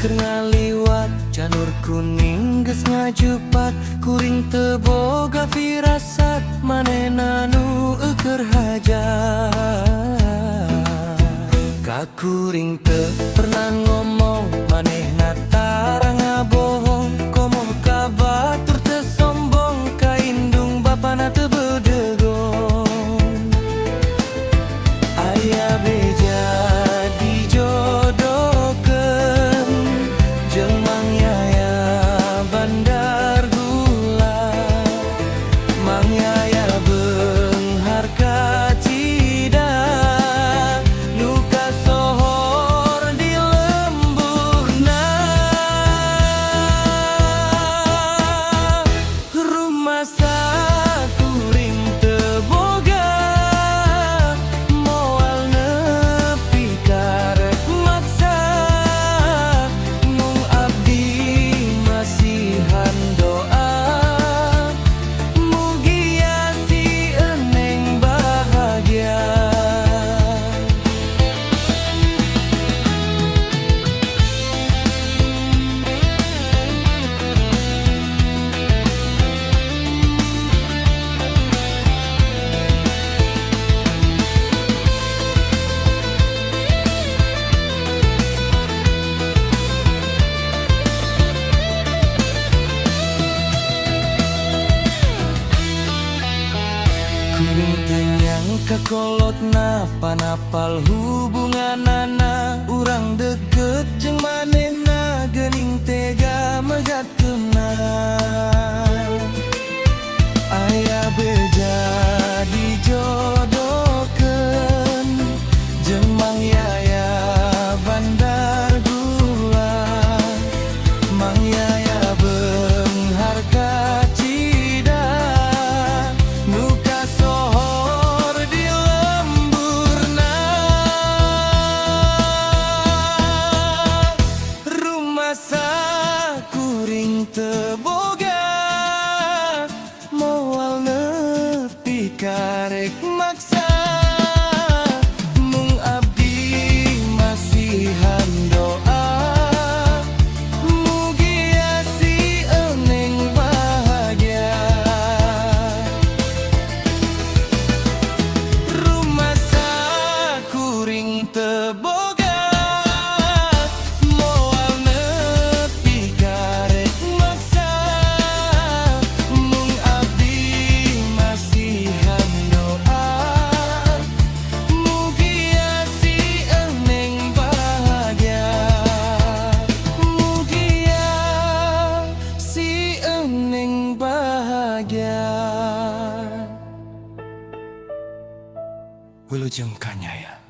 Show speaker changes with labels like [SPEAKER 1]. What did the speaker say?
[SPEAKER 1] keur ngaliwat jalur kuning geus ngajupat kuring teu boga firasat manehna nu keur hajat ka kuring teu pernah ngomong manehna tara ngabohong komo ka batur teu sombong ka indung bapana teu bedegong aya beja dijodohkeun jeung Mang Yaya Bandar Gula Mang Yaya beunghar ka Cida nu kasohor di lemburna rumah sakuring teu boga moal nepi karek maksa mung abdi masihan doa mugia si eneng bahagia. Kuring teu nyangka kolotna panapal hubunganana urang deket jeung manehna geuning tega megatkeunana aya beja dijodohkeun jeung Mang Yaya Bandar Gula Mang Yaya beunghar ka Cida nu kasohor di lemburna rumah sakuring teu boga moal nepi karek maksa mung abdi masihan doa mugia si eneng bahagia rumah sakuring teu boga moal nepi karek maksa mung abdi masihan doa mugia si eneng bahagia mugia si eneng bahagia. Wilujeng Kanyaya.